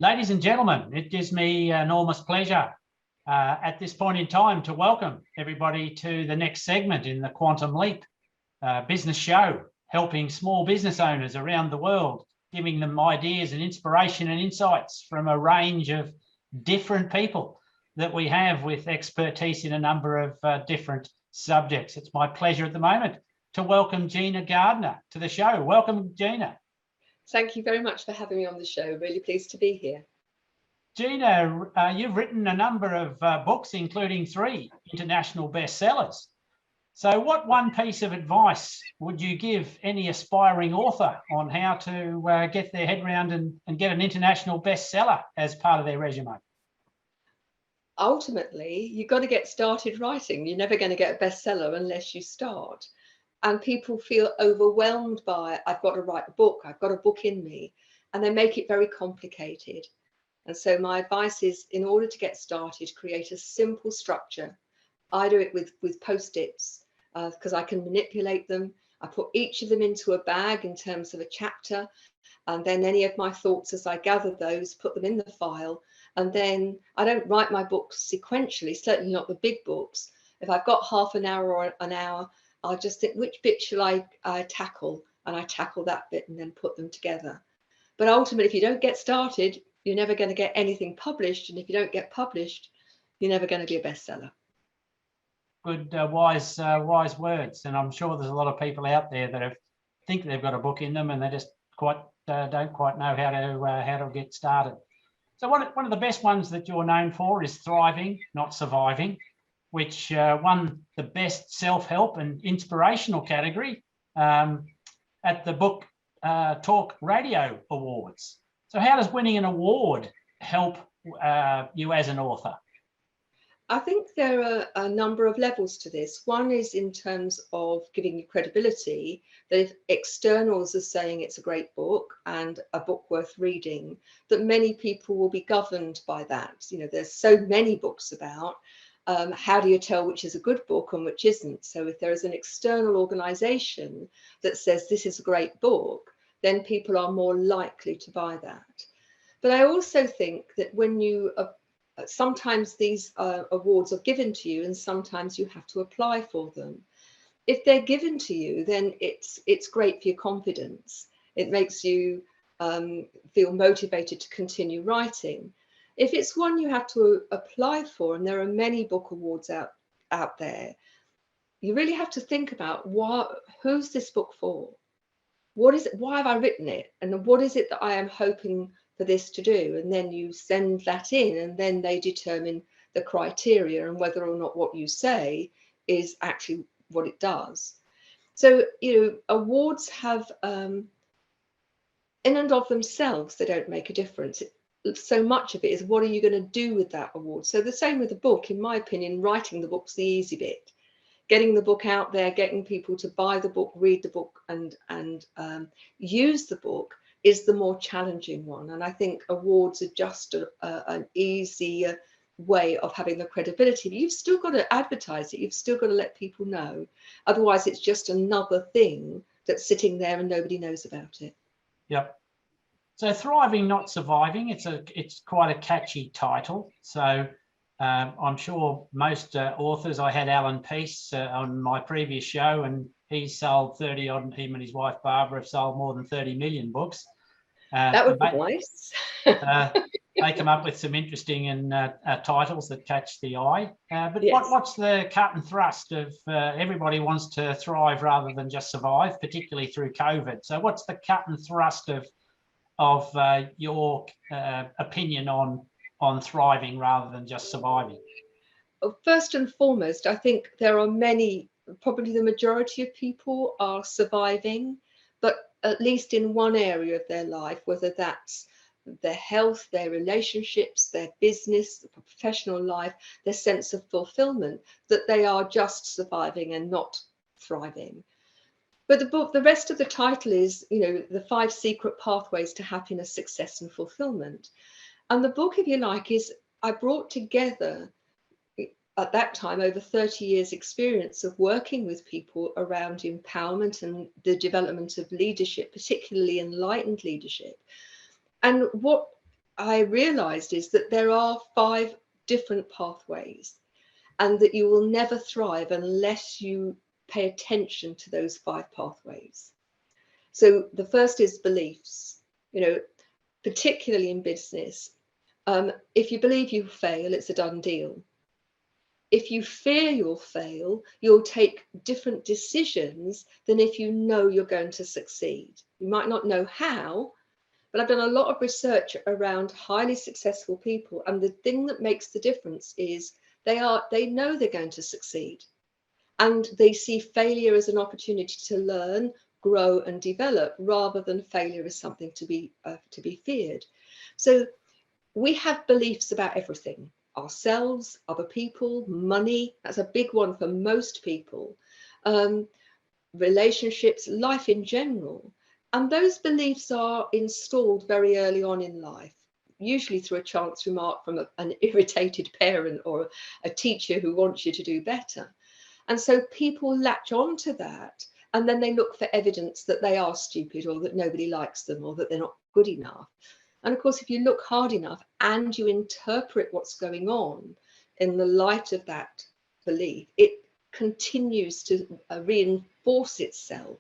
Ladies and gentlemen, it gives me enormous pleasure at this point in time to welcome everybody to the next segment in the Quantum Leap business show, helping small business owners around the world, giving them ideas and inspiration and insights from a range of different people that we have with expertise in a number of different subjects. It's my pleasure at the moment to welcome Gina Gardiner to the show. Welcome, Gina. Thank you very much for having me on the show. Really pleased to be here. Gina, you've written a number of books, including 3 international bestsellers. So what one piece of advice would you give any aspiring author on how to get their head around and get an international bestseller as part of their resume? Ultimately, you've got to get started writing. You're never going to get a bestseller unless you start. And people feel overwhelmed by, I've got to write a book, I've got a book in me, and they make it very complicated. And so my advice is, in order to get started, create a simple structure. I do it with Post-its because I can manipulate them. I put each of them into a bag in terms of a chapter, and then any of my thoughts as I gather those, put them in the file. And then I don't write my books sequentially, certainly not the big books. If I've got half an hour or an hour, I'll just think, which bit shall I tackle? And I tackle that bit and then put them together. But ultimately, if you don't get started, you're never going to get anything published. And if you don't get published, you're never going to be a bestseller. Good, wise words. And I'm sure there's a lot of people out there that think they've got a book in them and they just don't quite know how to get started. So one of the best ones that you're known for is Thriving, Not Surviving, which won the best self-help and inspirational category at the Book Talk Radio Awards. So how does winning an award help you as an author? I think there are a number of levels to this. One is in terms of giving you credibility, that if externals are saying it's a great book and a book worth reading, that many people will be governed by that. You know, there's so many books about. How do you tell which is a good book and which isn't? So if there is an external organization that says this is a great book, then people are more likely to buy that. But I also think that when you sometimes these awards are given to you and sometimes you have to apply for them. If they're given to you, then it's great for your confidence. It makes you feel motivated to continue writing. If it's one you have to apply for, and there are many book awards out there, you really have to think about who's this book for? What is it? Why have I written it? And what is it that I am hoping for this to do? And then you send that in, and then they determine the criteria and whether or not what you say is actually what it does. So, you know, awards have, in and of themselves, they don't make a difference. So much of it is, what are you going to do with that award? So the same with the book. In my opinion, writing the book's the easy bit. Getting the book out there, getting people to buy the book, read the book, and use the book is the more challenging one. And I think awards are just an easier way of having the credibility. But you've still got to advertise it. You've still got to let people know. Otherwise, it's just another thing that's sitting there and nobody knows about it. Yep. So Thriving, Not Surviving, it's quite a catchy title. So I'm sure most authors, I had Alan Peace on my previous show, and he sold 30 odd, and him and his wife Barbara have sold more than 30 million books. That would be nice. They come up with some interesting and titles that catch the eye. But yes. What's the cut and thrust of everybody wants to thrive rather than just survive, particularly through COVID? So what's the cut and thrust of your opinion on thriving rather than just surviving? First and foremost, I think there are many, probably the majority of people are surviving, but at least in one area of their life, whether that's their health, their relationships, their business, their professional life, their sense of fulfillment, that they are just surviving and not thriving. But the book, the rest of the title is, you know, the 5 secret pathways to happiness, success, and fulfillment. And the book, if you like, is I brought together at that time over 30 years experience of working with people around empowerment and the development of leadership, particularly enlightened leadership. And what I realized is that there are 5 different pathways, and that you will never thrive unless you pay attention to those 5 pathways. So the first is beliefs, you know, particularly in business. If you believe you fail, it's a done deal. If you fear you'll fail, you'll take different decisions than if you know you're going to succeed. You might not know how, but I've done a lot of research around highly successful people, and the thing that makes the difference is they know they're going to succeed, and they see failure as an opportunity to learn, grow, and develop, rather than failure as something to be feared. So we have beliefs about everything: ourselves, other people, money. That's a big one for most people. Relationships, life in general. And those beliefs are installed very early on in life, usually through a chance remark from an irritated parent or a teacher who wants you to do better. And so people latch on to that, and then they look for evidence that they are stupid, or that nobody likes them, or that they're not good enough. And of course, if you look hard enough and you interpret what's going on in the light of that belief, it continues to reinforce itself.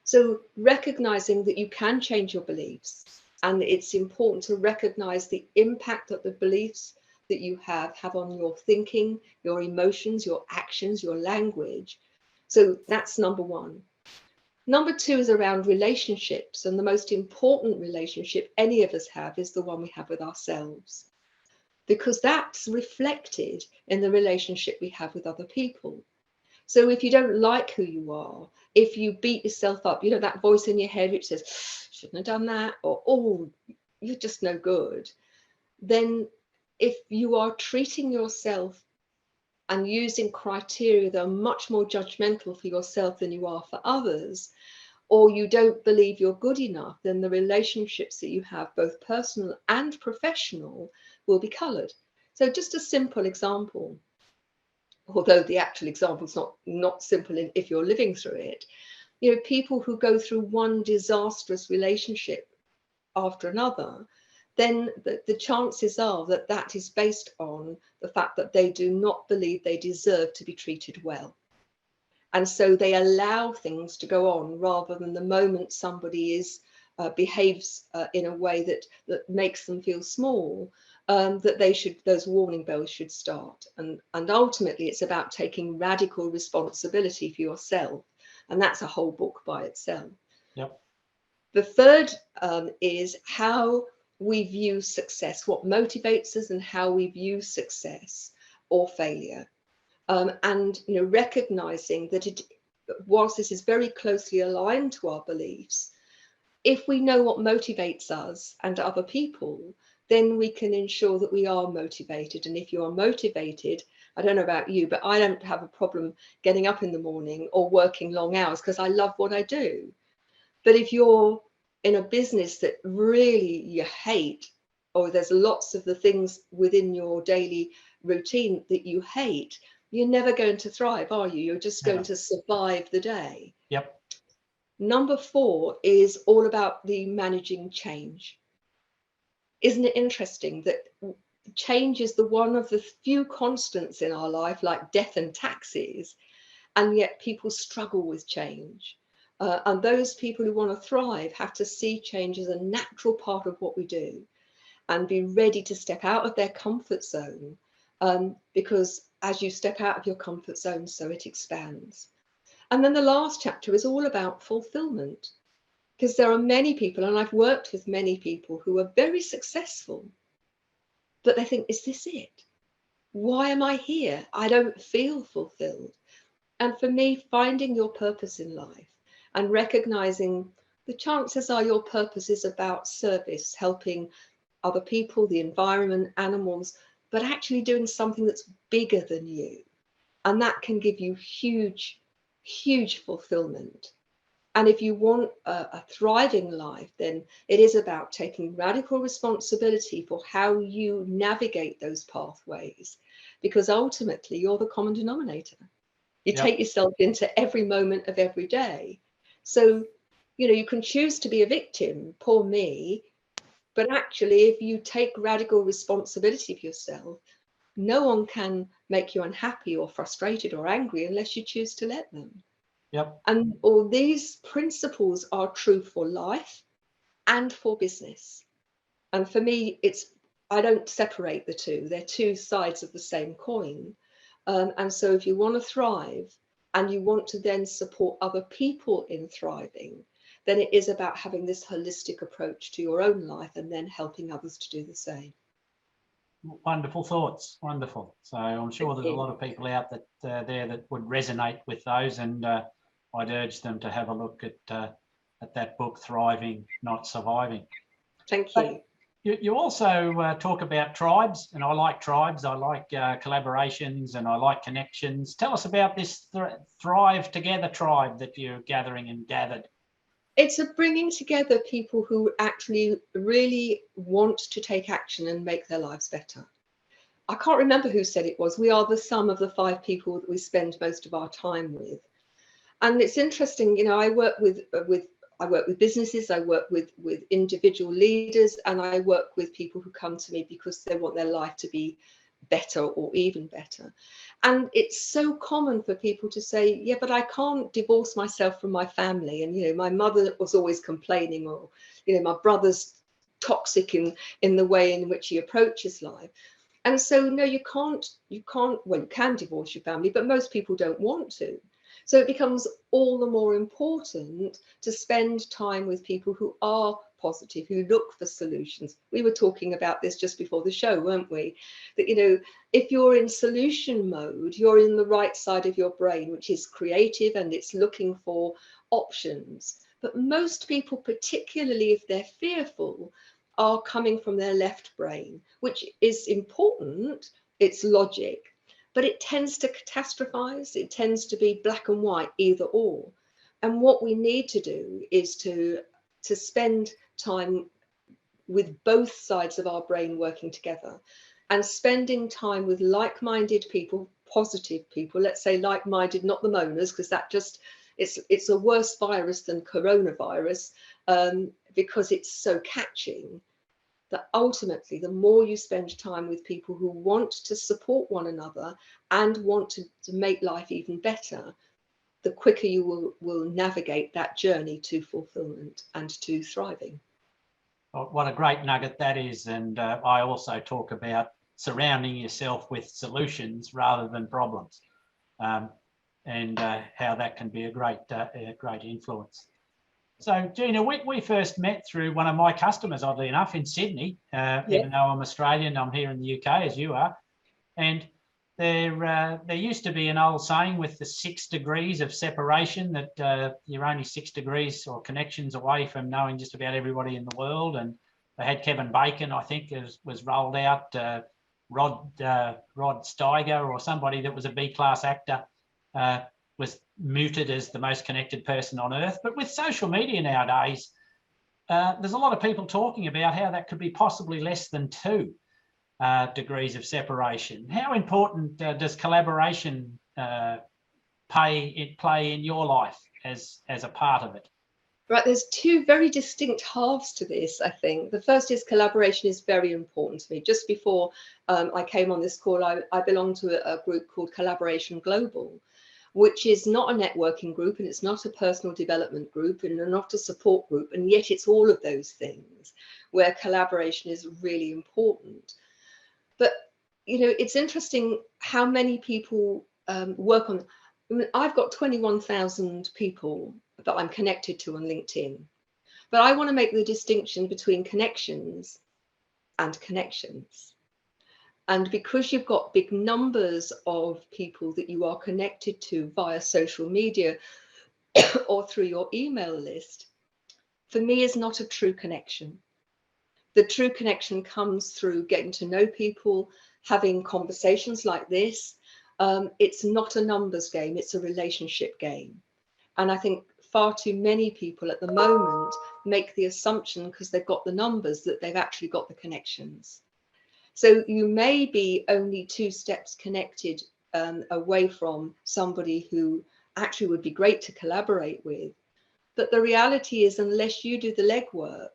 So recognizing that you can change your beliefs, and it's important to recognize the impact that the beliefs that you have on your thinking, your emotions, your actions, your language. So that's number 1. Number 2 is around relationships, and the most important relationship any of us have is the one we have with ourselves, because that's reflected in the relationship we have with other people. So if you don't like who you are, if you beat yourself up, you know, that voice in your head which says, shouldn't have done that, or, oh, you're just no good, then if you are treating yourself and using criteria that are much more judgmental for yourself than you are for others, or you don't believe you're good enough, then the relationships that you have, both personal and professional, will be coloured. So just a simple example, although the actual example is not simple if you're living through it. You know, people who go through one disastrous relationship after another, then the chances are that that is based on the fact that they do not believe they deserve to be treated well. And so they allow things to go on, rather than the moment somebody behaves in a way that makes them feel small, that those warning bells should start. And ultimately, it's about taking radical responsibility for yourself. And that's a whole book by itself. Yep. The third is how we view success, what motivates us, and how we view success or failure. And you know, recognizing that whilst this is very closely aligned to our beliefs, if we know what motivates us and other people, then we can ensure that we are motivated. And if you are motivated, I don't know about you, but I don't have a problem getting up in the morning or working long hours, because I love what I do. But if you're in a business that really you hate, or there's lots of the things within your daily routine that you hate, you're never going to thrive, are you? You're just going to survive the day. Yep. Number 4 is all about the managing change. Isn't it interesting that change is one of the few constants in our life, like death and taxes, and yet people struggle with change. And those people who want to thrive have to see change as a natural part of what we do, and be ready to step out of their comfort zone, because as you step out of your comfort zone, so it expands. And then the last chapter is all about fulfillment, because there are many people, and I've worked with many people who are very successful, but they think, is this it? Why am I here? I don't feel fulfilled. And for me, finding your purpose in life and recognizing the chances are your purpose is about service, helping other people, the environment, animals, but actually doing something that's bigger than you. And that can give you huge, huge fulfillment. And if you want a thriving life, then it is about taking radical responsibility for how you navigate those pathways, because ultimately you're the common denominator. You take yourself into every moment of every day. So, you know, you can choose to be a victim, poor me, But actually, if you take radical responsibility for yourself, no one can make you unhappy or frustrated or angry unless you choose to let them. Yep. And all these principles are true for life and for business. And for me, I don't separate the two. They're two sides of the same coin. And so if you want to thrive and you want to then support other people in thriving, then it is about having this holistic approach to your own life and then helping others to do the same. Wonderful thoughts. Wonderful. So I'm sure there's a lot of people out there that would resonate with those, and I'd urge them to have a look at that book, Thriving, Not Surviving. Thank you. You also talk about tribes, and I like tribes. I like collaborations, and I like connections. Tell us about this Thrive Together tribe that you're gathering and gathered. It's a bringing together people who actually really want to take action and make their lives better. I can't remember who said it was. We are the sum of the 5 people that we spend most of our time with. And it's interesting, you know, I work with businesses, I work with individual leaders, and I work with people who come to me because they want their life to be better or even better. And it's so common for people to say, yeah, but I can't divorce myself from my family. And, you know, my mother was always complaining, or, you know, my brother's toxic in the way in which he approaches life. And so, no, you can't, well, you can divorce your family, but most people don't want to. So it becomes all the more important to spend time with people who are positive, who look for solutions. We were talking about this just before the show, weren't we? That, you know, if you're in solution mode, you're in the right side of your brain, which is creative and it's looking for options. But most people, particularly if they're fearful, are coming from their left brain, which is important. It's logic. But it tends to catastrophize. It tends to be black and white, either or. And what we need to do is to spend time with both sides of our brain working together, and spending time with like-minded people, positive people, let's say like-minded, not the moaners, because that just, it's a worse virus than coronavirus, because it's so catching. That ultimately, the more you spend time with people who want to support one another and want to make life even better, the quicker you will navigate that journey to fulfillment and to thriving. What a great nugget that is. And I also talk about surrounding yourself with solutions rather than problems, and how that can be a great influence. So, Gina, we first met through one of my customers, oddly enough, in Sydney. Even though I'm Australian, I'm here in the UK, as you are. And there used to be an old saying with the 6 degrees of separation, that you're only 6 degrees or connections away from knowing just about everybody in the world. And they had Kevin Bacon, I think, was rolled out. Rod Steiger, or somebody that was a B-class actor, was mooted as the most connected person on earth. But with social media nowadays, there's a lot of people talking about how that could be possibly less than 2 degrees of separation. How important does collaboration play in your life as a part of it? Right, there's 2 very distinct halves to this, I think. The first is collaboration is very important to me. Just before I came on this call, I belong to a group called Collaboration Global, which is not a networking group, and it's not a personal development group, and not a support group, and yet it's all of those things where collaboration is really important. But, you know, it's interesting how many people work on. I mean, I've got 21,000 people that I'm connected to on LinkedIn, but I want to make the distinction between connections and connections. And because you've got big numbers of people that you are connected to via social media or through your email list, for me is not a true connection. The true connection comes through getting to know people, having conversations like this. It's not a numbers game, it's a relationship game. And I think far too many people at the moment make the assumption, because they've got the numbers, that they've actually got the connections. So you may be only 2 steps connected away from somebody who actually would be great to collaborate with. But the reality is, unless you do the legwork,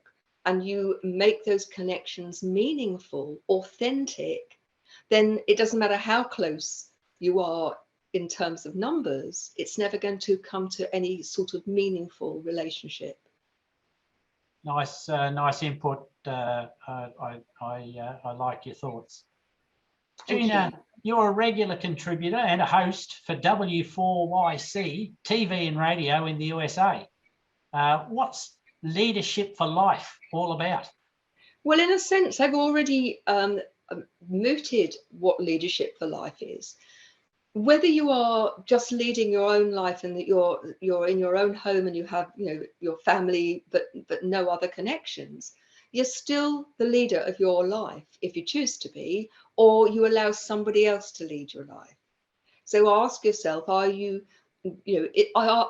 and you make those connections meaningful, authentic, then it doesn't matter how close you are in terms of numbers, it's never going to come to any sort of meaningful relationship. Nice, nice input. I like your thoughts. Gina, you're a regular contributor and a host for W4YC TV and radio in the USA. What's Leadership for Life all about? Well, in a sense, I've already mooted what Leadership for Life is. Whether you are just leading your own life and that you're in your own home and you have, you know, your family, but no other connections, you're still the leader of your life if you choose to be, or you allow somebody else to lead your life. So ask yourself, are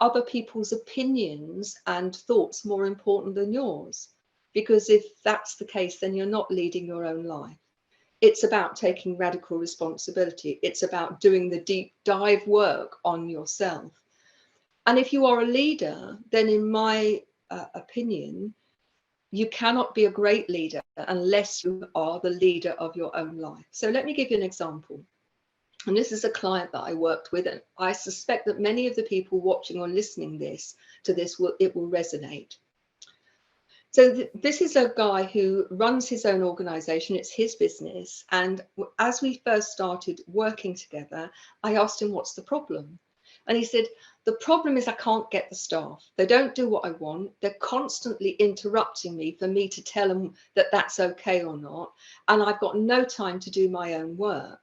other people's opinions and thoughts more important than yours? Because if that's the case, then you're not leading your own life. It's about taking radical responsibility. It's about doing the deep dive work on yourself. And if you are a leader, then in my opinion, you cannot be a great leader unless you are the leader of your own life. So let me give you an example. And this is a client that I worked with, and I suspect that many of the people watching or listening to this will resonate. So this is a guy who runs his own organization. It's his business. And as we first started working together, I asked him, what's the problem? And he said, the problem is I can't get the staff. They don't do what I want. They're constantly interrupting me for me to tell them that that's okay or not. And I've got no time to do my own work.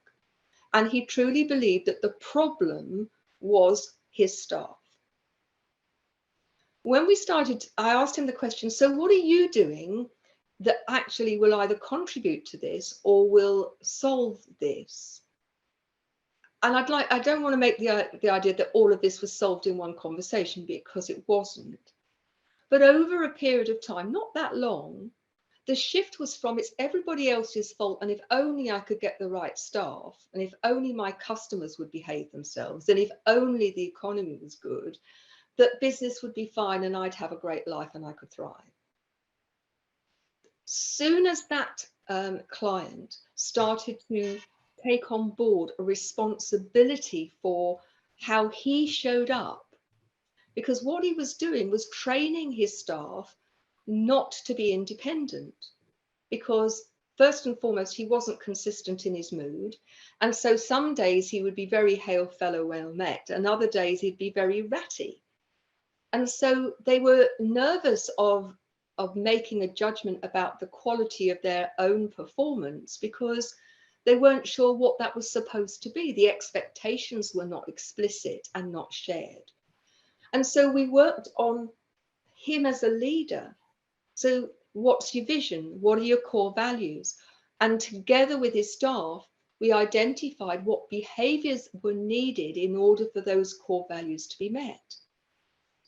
And he truly believed that the problem was his staff. When we started, I asked him the question, so what are you doing that actually will either contribute to this or will solve this? And I don't want to make the idea that all of this was solved in one conversation, because it wasn't. But over a period of time, not that long, the shift was from it's everybody else's fault, and if only I could get the right staff, and if only my customers would behave themselves, and if only the economy was good, that business would be fine and I'd have a great life and I could thrive. Soon as that client started to take on board a responsibility for how he showed up, because what he was doing was training his staff not to be independent, because first and foremost, he wasn't consistent in his mood. And so some days he would be very hail fellow well met, and other days he'd be very ratty. And so they were nervous of making a judgment about the quality of their own performance, because they weren't sure what that was supposed to be. The expectations were not explicit and not shared. And so we worked on him as a leader. So what's your vision? What are your core values? And together with his staff, we identified what behaviors were needed in order for those core values to be met.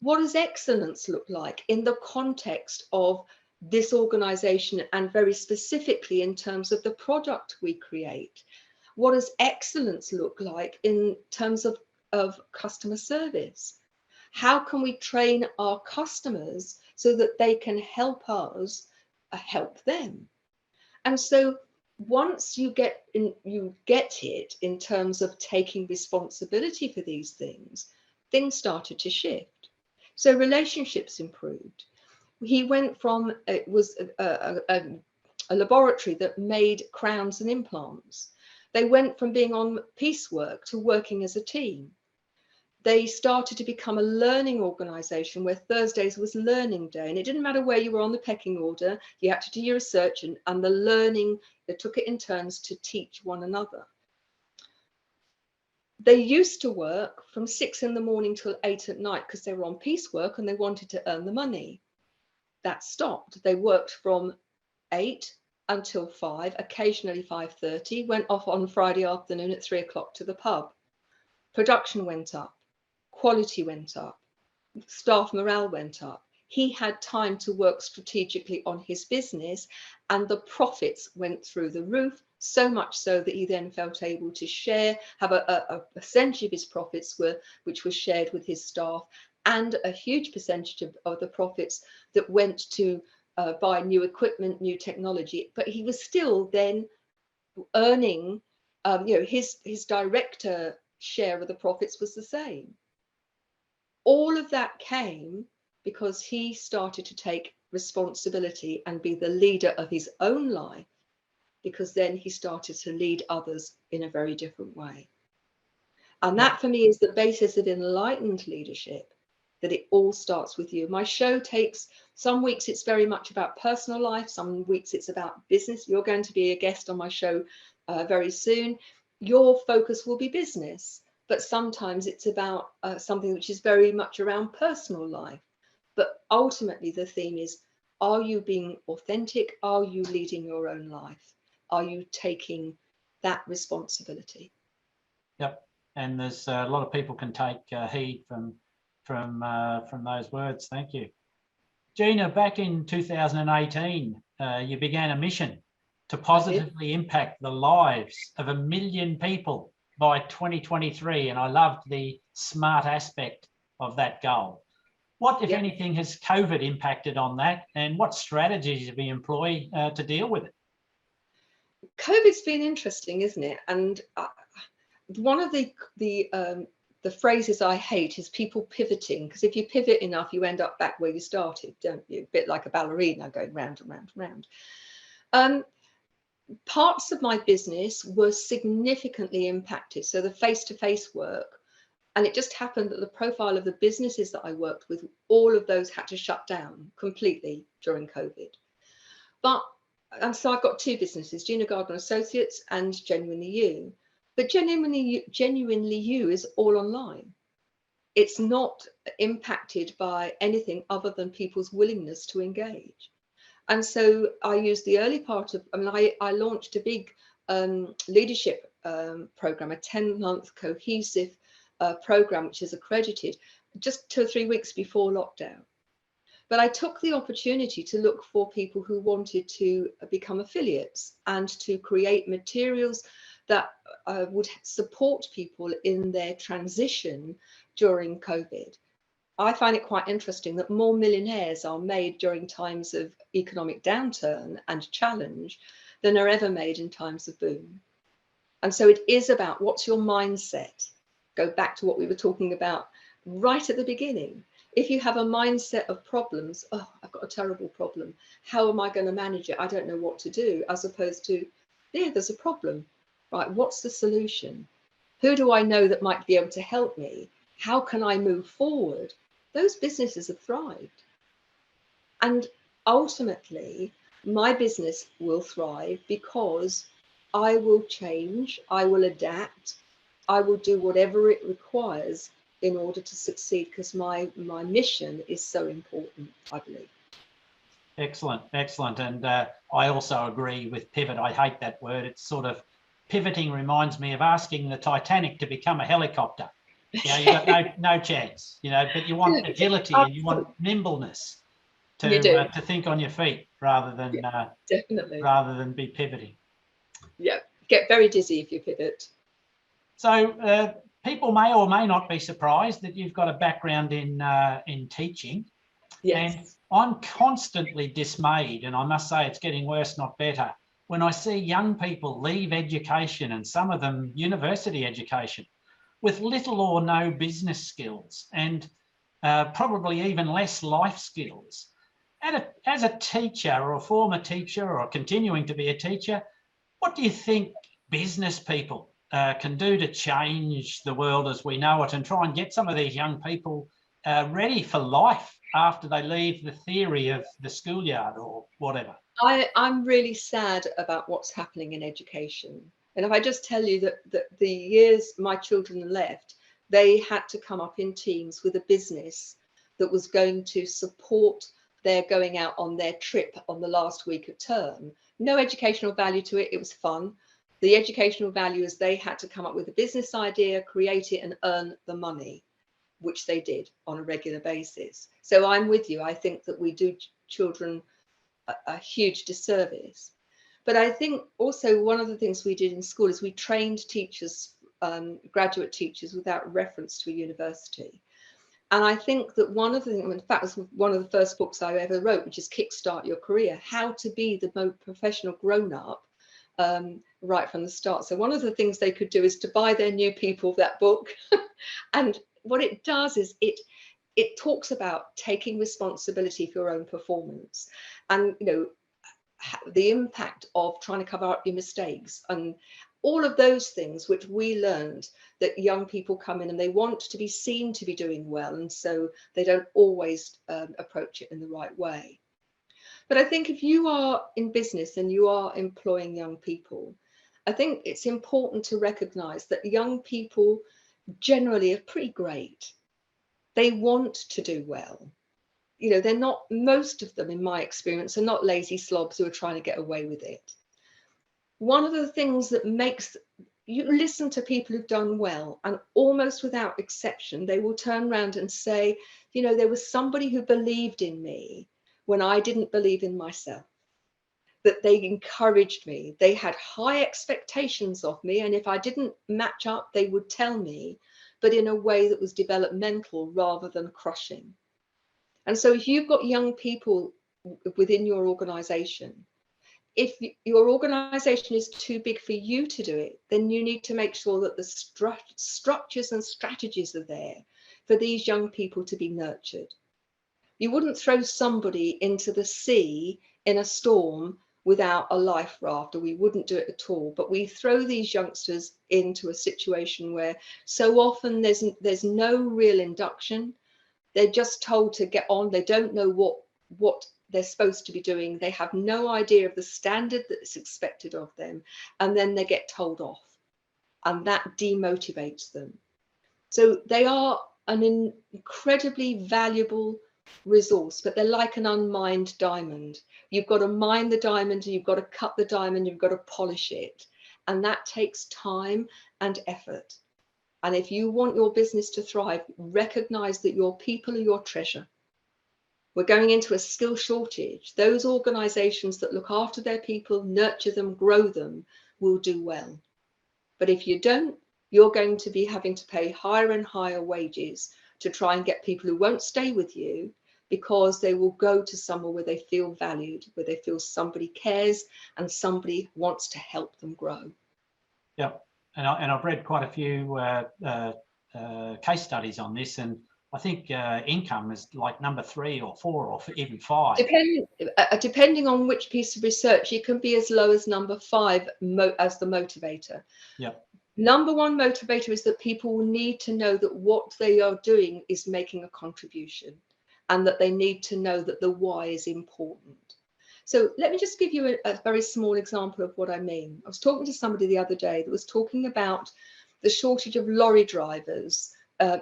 What does excellence look like in the context of this organization, and very specifically in terms of the product we create? What does excellence look like in terms of customer service? How can we train our customers so that they can help us help them? And so once you get it in terms of taking responsibility for these things started to shift. So relationships improved. He went from, it was a laboratory that made crowns and implants. They went from being on piecework to working as a team. They started to become a learning organization where Thursdays was learning day. And it didn't matter where you were on the pecking order, you had to do your research, and the learning, they took it in turns to teach one another. They used to work from 6 in the morning till 8 at night because they were on piecework and they wanted to earn the money. That stopped. They worked from 8 until 5, occasionally 5:30, went off on Friday afternoon at 3 o'clock to the pub. Production went up, quality went up, staff morale went up. He had time to work strategically on his business, and the profits went through the roof, so much so that he then felt able to share, have a percentage of his profits which was shared with his staff, and a huge percentage of the profits that went to buy new equipment, new technology, but he was still then earning, his director share of the profits was the same. All of that came because he started to take responsibility and be the leader of his own life, because then he started to lead others in a very different way. And that for me is the basis of enlightened leadership, that it all starts with you. My show takes, some weeks it's very much about personal life, some weeks it's about business. You're going to be a guest on my show very soon. Your focus will be business, but sometimes it's about something which is very much around personal life. But ultimately the theme is, are you being authentic? Are you leading your own life? Are you taking that responsibility? Yep. And there's a lot of people can take heed from those words. Thank you. Gina, back in 2018, you began a mission to positively impact the lives of 1 million people by 2023. And I loved the smart aspect of that goal. What, if anything, has COVID impacted on that, and what strategies have you employed to deal with it? COVID's been interesting, isn't it? And one of the phrases I hate is people pivoting, because if you pivot enough, you end up back where you started, don't you? A bit like a ballerina going round and round and round. Parts of my business were significantly impacted. So the face-to-face work, and it just happened that the profile of the businesses that I worked with, all of those had to shut down completely during COVID. And so I've got two businesses, Gina, Gardiner Associates and Genuinely You. But Genuinely You is all online. It's not impacted by anything other than people's willingness to engage. And so I used the early part of, I launched a big leadership program, a 10-month cohesive program, which is accredited, just 2 or 3 weeks before lockdown. But I took the opportunity to look for people who wanted to become affiliates and to create materials that would support people in their transition during COVID. I find it quite interesting that more millionaires are made during times of economic downturn and challenge than are ever made in times of boom. And so it is about, what's your mindset? Go back to what we were talking about right at the beginning. If you have a mindset of problems, oh, I've got a terrible problem. How am I going to manage it? I don't know what to do. As opposed to, yeah, there's a problem, right? What's the solution? Who do I know that might be able to help me? How can I move forward? Those businesses have thrived. And ultimately, my business will thrive because I will change, I will adapt, I will do whatever it requires in order to succeed, because my mission is so important, I believe. Excellent, excellent. And I also agree with pivot. I hate that word. It's sort of, pivoting reminds me of asking the Titanic to become a helicopter. You know, you've got no chance, you know, but you want agility and you want nimbleness to think on your feet rather than definitely rather than be pivoting. Yeah, get very dizzy if you pivot. So people may or may not be surprised that you've got a background in teaching. Yes. And I'm constantly dismayed, and I must say it's getting worse, not better, when I see young people leave education, and some of them university education, with little or no business skills and probably even less life skills. And as a teacher or a former teacher or continuing to be a teacher, what do you think business people can do to change the world as we know it and try and get some of these young people ready for life after they leave the theory of the schoolyard or whatever? I'm really sad about what's happening in education. And if I just tell you that the years my children left, they had to come up in teams with a business that was going to support their going out on their trip on the last week of term. No educational value to it. It was fun. The educational value is they had to come up with a business idea, create it, and earn the money, which they did on a regular basis. So I'm with you. I think that we do children a huge disservice. But I think also one of the things we did in school is we trained teachers, graduate teachers, without reference to a university. And I think that one of the things, in fact, it was one of the first books I ever wrote, which is Kickstart Your Career, how to be the most professional grown-up right from the start. So one of the things they could do is to buy their new people that book. And what it does is it talks about taking responsibility for your own performance, and the impact of trying to cover up your mistakes, and all of those things which we learned, that young people come in and they want to be seen to be doing well, and so they don't always approach it in the right way. But I think if you are in business and you are employing young people, I think it's important to recognize that young people generally are pretty great. They want to do well. They're not, most of them in my experience are not lazy slobs who are trying to get away with it. One of the things that makes you listen to people who've done well, and almost without exception, they will turn around and say, there was somebody who believed in me when I didn't believe in myself, that they encouraged me. They had high expectations of me, and if I didn't match up, they would tell me, but in a way that was developmental rather than crushing. And so if you've got young people within your organization, if your organization is too big for you to do it, then you need to make sure that the structures and strategies are there for these young people to be nurtured. You wouldn't throw somebody into the sea in a storm without a life raft, or we wouldn't do it at all. But we throw these youngsters into a situation where so often there's no real induction. They're just told to get on. They don't know what they're supposed to be doing. They have no idea of the standard that's expected of them. And then they get told off, and that demotivates them. So they are an incredibly valuable resource, but they're like an unmined diamond. You've got to mine the diamond, and you've got to cut the diamond, you've got to polish it. And that takes time and effort. And if you want your business to thrive, recognize that your people are your treasure. We're going into a skill shortage. Those organizations that look after their people, nurture them, grow them, will do well. But if you don't, you're going to be having to pay higher and higher wages to try and get people who won't stay with you, because they will go to somewhere where they feel valued, where they feel somebody cares and somebody wants to help them grow. Yeah, and I've read quite a few case studies on this, and I think income is like number 3 or 4 or even 5. Depending on which piece of research, it can be as low as number 5 as the motivator. Yeah. Number 1 motivator is that people will need to know that what they are doing is making a contribution, and that they need to know that the why is important. So let me just give you a very small example of what I mean. I was talking to somebody the other day that was talking about the shortage of lorry drivers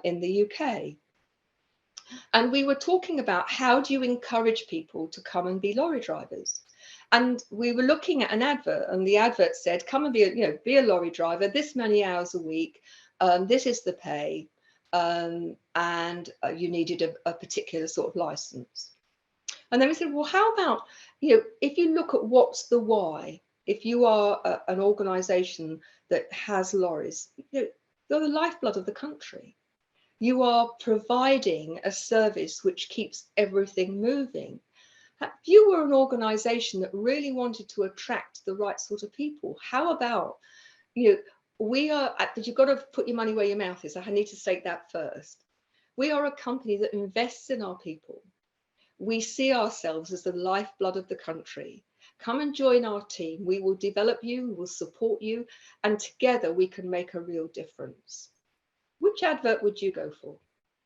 in the UK. And we were talking about, how do you encourage people to come and be lorry drivers? And we were looking at an advert, and the advert said, come and be a lorry driver, this many hours a week, this is the pay, and you needed a particular sort of license. And then we said, well, how about, if you look at what's the why, if you are an organization that has lorries, you're the lifeblood of the country. You are providing a service which keeps everything moving. If you were an organization that really wanted to attract the right sort of people, how about, but you've got to put your money where your mouth is. I need to state that first. We are a company that invests in our people. We see ourselves as the lifeblood of the country. Come and join our team. We will develop you, we will support you, and together we can make a real difference. Which advert would you go for?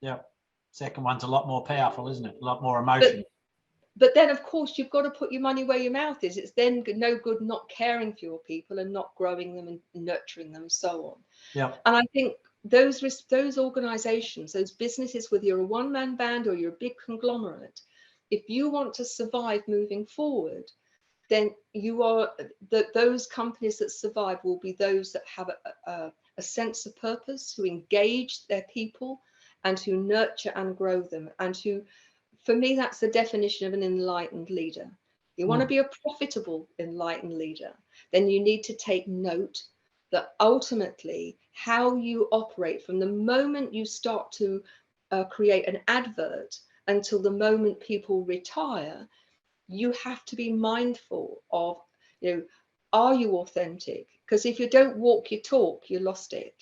Yeah, second one's a lot more powerful, isn't it? A lot more emotion. But then, of course, you've got to put your money where your mouth is. It's then no good not caring for your people and not growing them and nurturing them and so on. Yeah. And I think those organizations, those businesses, whether you're a one-man band or you're a big conglomerate, if you want to survive moving forward, then those companies that survive will be those that have a sense of purpose, who engage their people and who nurture and grow them, and who, for me, that's the definition of an enlightened leader. You want to be a profitable, enlightened leader, then you need to take note that ultimately how you operate from the moment you start to create an advert until the moment people retire, you have to be mindful of, are you authentic? Because if you don't walk your talk, you lost it.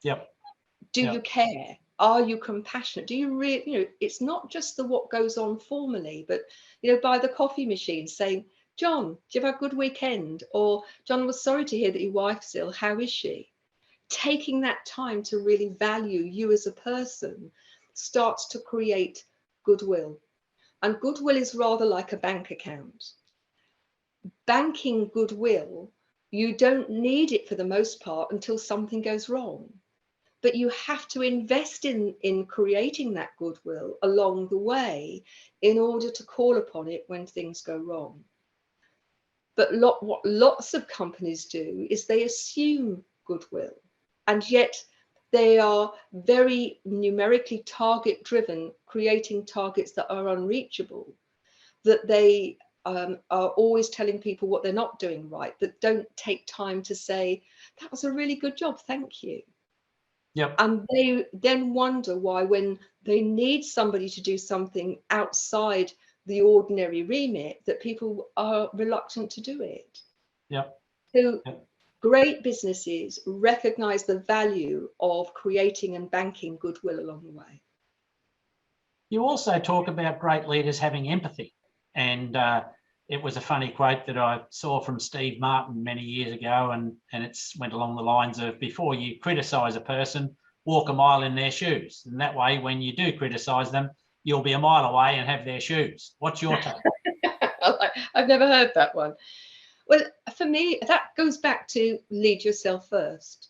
Yep. Do Yep. you care? Are you compassionate? Do you really, it's not just the what goes on formally, but, by the coffee machine saying, John, do you have a good weekend? Or, John, was sorry to hear that your wife's ill. How is she? Taking that time to really value you as a person starts to create goodwill. And goodwill is rather like a bank account. Banking goodwill, you don't need it for the most part until something goes wrong. But you have to invest in creating that goodwill along the way in order to call upon it when things go wrong. But what lots of companies do is they assume goodwill, and yet they are very numerically target driven, creating targets that are unreachable, that they are always telling people what they're not doing right, but don't take time to say, that was a really good job, thank you. Yep. And they then wonder why, when they need somebody to do something outside the ordinary remit, that people are reluctant to do it. Yep. So Yep. great businesses recognize the value of creating and banking goodwill along the way. You also talk about great leaders having empathy. And it was a funny quote that I saw from Steve Martin many years ago, and it went along the lines of, before you criticise a person, walk a mile in their shoes. And that way, when you do criticise them, you'll be a mile away and have their shoes. What's your take? I've never heard that one. Well, for me, that goes back to lead yourself first.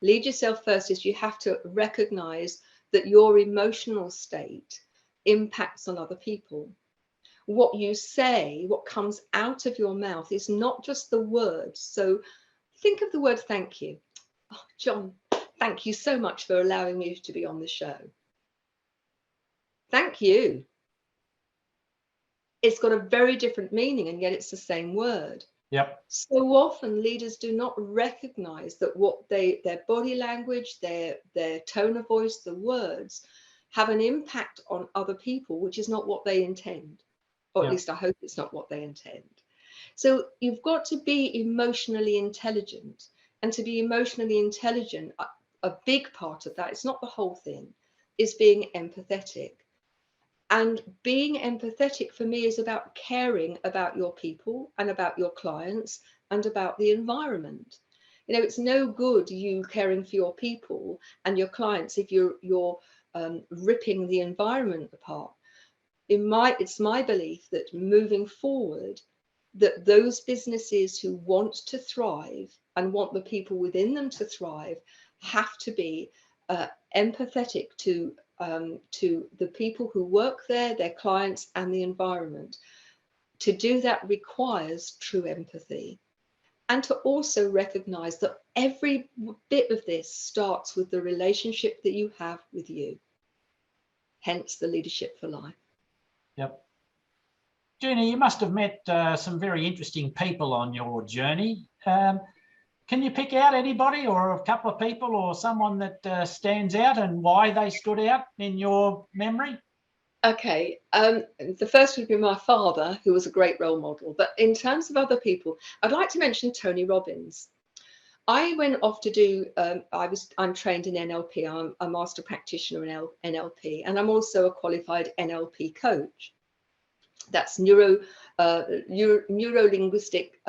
Lead yourself first is you have to recognise that your emotional state impacts on other people. What you say, what comes out of your mouth, is not just the words. So think of the word thank you. Oh, John, thank you so much for allowing me to be on the show. Thank you. It's got a very different meaning, and yet it's the same word. Yep. So often leaders do not recognize that their body language, their tone of voice, the words have an impact on other people, which is not what they intend. Or at least I hope it's not what they intend. So you've got to be emotionally intelligent. And to be emotionally intelligent, a big part of that, it's not the whole thing, is being empathetic. And being empathetic for me is about caring about your people and about your clients and about the environment. It's no good you caring for your people and your clients if you're ripping the environment apart. It's my belief that moving forward, that those businesses who want to thrive and want the people within them to thrive have to be empathetic to the people who work there, their clients, and the environment. To do that requires true empathy, and to also recognize that every bit of this starts with the relationship that you have with you. Hence the leadership for life. Yep. Gina, you must have met some very interesting people on your journey. Can you pick out anybody or a couple of people or someone that stands out and why they stood out in your memory? Okay, the first would be my father, who was a great role model. But in terms of other people, I'd like to mention Tony Robbins. I went off to do, I'm trained in NLP. I'm a master practitioner in NLP, and I'm also a qualified NLP coach. That's neuro-linguistic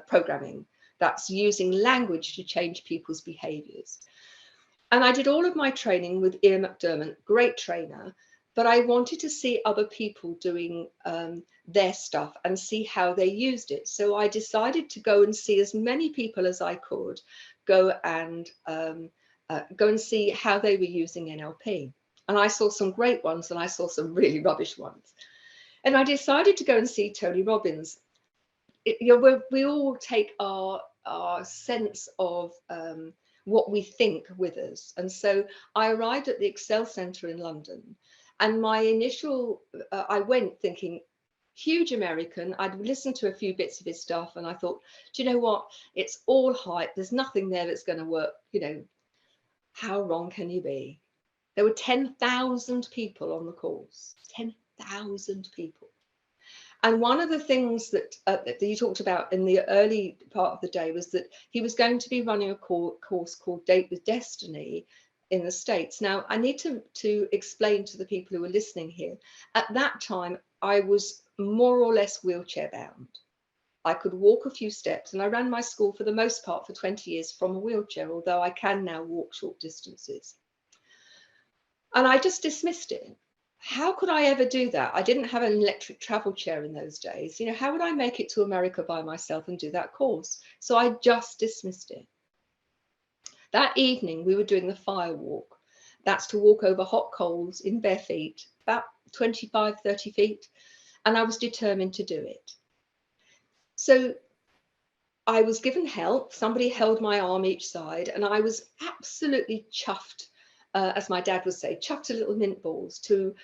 programming. That's using language to change people's behaviors. And I did all of my training with Ian McDermott, great trainer, but I wanted to see other people doing their stuff and see how they used it. So I decided to go and see as many people as I could, go and see how they were using NLP. And I saw some great ones and I saw some really rubbish ones. And I decided to go and see Tony Robbins. We all take our sense of what we think with us. And so I arrived at the Excel Centre in London, and my initial, I went thinking, huge American. I'd listened to a few bits of his stuff and I thought, do you know what? It's all hype. There's nothing there that's going to work. How wrong can you be? There were 10,000 people on the course, 10,000 people. And one of the things that you talked about in the early part of the day was that he was going to be running a course called Date with Destiny in the States. Now, I need to explain to the people who are listening here, at that time, I was more or less wheelchair bound. I could walk a few steps, and I ran my school for the most part for 20 years from a wheelchair, although I can now walk short distances. And I just dismissed it. How could I ever do that? I didn't have an electric travel chair in those days. You know, how would I make it to America by myself and do that course? So I just dismissed it. That evening, we were doing the fire walk. That's to walk over hot coals in bare feet, about 25, 30 feet. And I was determined to do it. So I was given help. Somebody held my arm each side, and I was absolutely chuffed, as my dad would say, chuffed to little mint balls to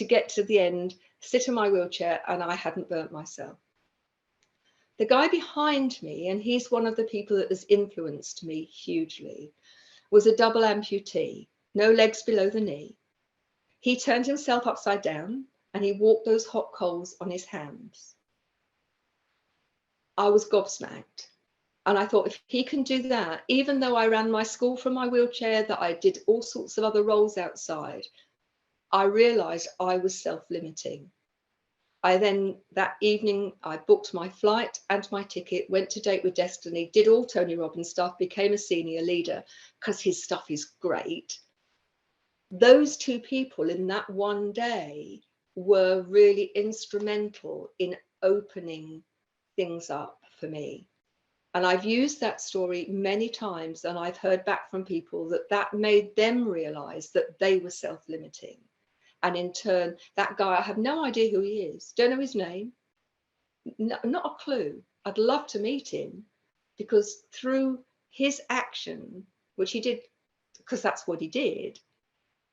get to the end, sit in my wheelchair, and I hadn't burnt myself. The guy behind me, and he's one of the people that has influenced me hugely, was a double amputee, no legs below the knee. He turned himself upside down and he walked those hot coals on his hands. I was gobsmacked. And I thought, if he can do that, even though I ran my school from my wheelchair, that I did all sorts of other roles outside, I realized I was self-limiting. I then, that evening, I booked my flight and my ticket, went to Date with Destiny, did all Tony Robbins stuff, became a senior leader because his stuff is great. Those two people in that one day were really instrumental in opening things up for me. And I've used that story many times, and I've heard back from people that that made them realize that they were self-limiting. And in turn, that guy, I have no idea who he is, don't know his name, not a clue. I'd love to meet him, because through his action, which he did because that's what he did,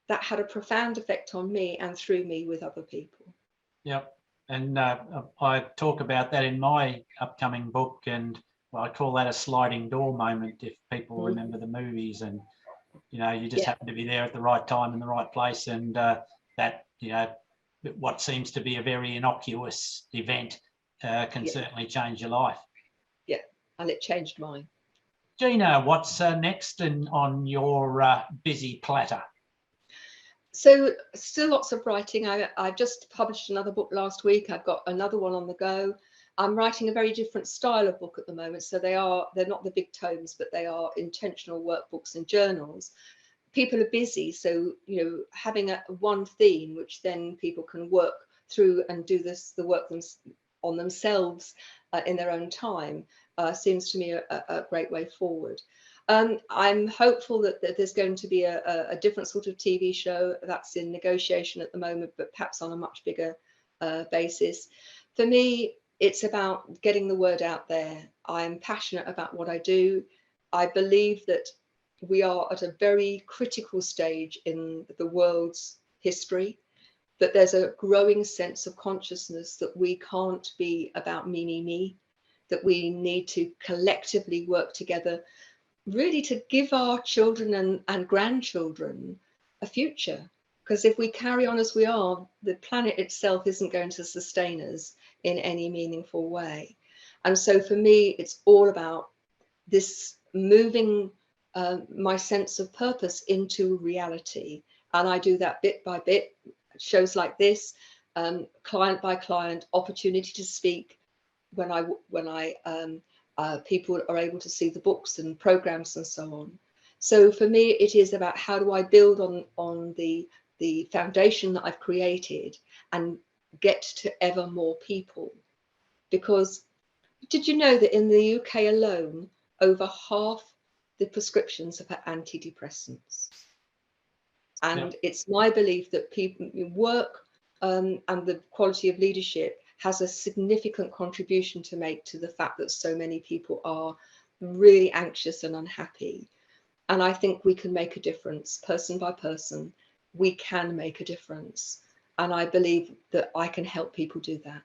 that had a profound effect on me and through me with other people. Yep. And I talk about that in my upcoming book, and well, I call that a sliding door moment, if people remember the movies. And, you know, you just happen to be there at the right time in the right place, and that, you know, what seems to be a very innocuous event can certainly change your life. Yeah, and it changed mine. Gina, what's next on your busy platter? So still lots of writing. I just published another book last week. I've got another one on the go. I'm writing a very different style of book at the moment. So they're not the big tomes, but they are intentional workbooks and journals. People are busy, so, you know, having one theme which then people can work through and do the work on themselves in their own time seems to me a great way forward. I'm hopeful that there's going to be a different sort of TV show that's in negotiation at the moment, but perhaps on a much bigger basis. For me, it's about getting the word out there. I'm passionate about what I do. I believe that we are at a very critical stage in the world's history, that there's a growing sense of consciousness that we can't be about me, me, me, that we need to collectively work together, really to give our children and grandchildren a future. Because if we carry on as we are, the planet itself isn't going to sustain us in any meaningful way. And so for me, it's all about this moving my sense of purpose into reality. And I do that bit by bit, shows like this, client by client, opportunity to speak when people are able to see the books and programs and so on. So for me, it is about how do I build on the foundation that I've created and get to ever more people. Because did you know that in the UK alone, over half the prescriptions are for antidepressants? And it's my belief that people work and the quality of leadership has a significant contribution to make to the fact that so many people are really anxious and unhappy. And I think we can make a difference, person by person. We can make a difference. And I believe that I can help people do that.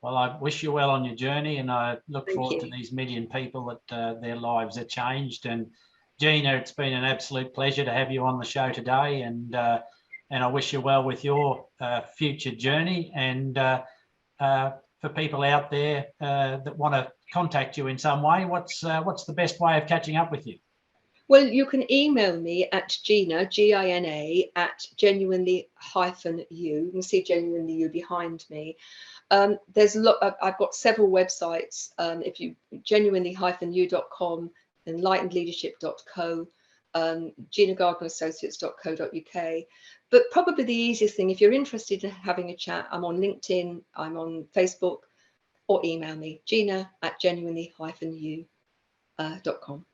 Well, I wish you well on your journey, and I look forward to these million people that their lives are changed. And Gina, it's been an absolute pleasure to have you on the show today, and I wish you well with your future journey. And for people out there that want to contact you in some way, what's the best way of catching up with you? Well, you can email me at Gina, Gina, at genuinely-you. You can see genuinely you behind me. There's a lot. I've got several websites. If you genuinely-you.com, enlightenedleadership.co, GinaGardnerAssociates.co.uk. But probably the easiest thing, if you're interested in having a chat, I'm on LinkedIn, I'm on Facebook, or email me, Gina at genuinely-you.com.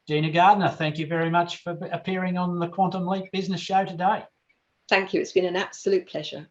Gina Gardiner, thank you very much for appearing on the Quantum Leap Business Show today. Thank you. It's been an absolute pleasure.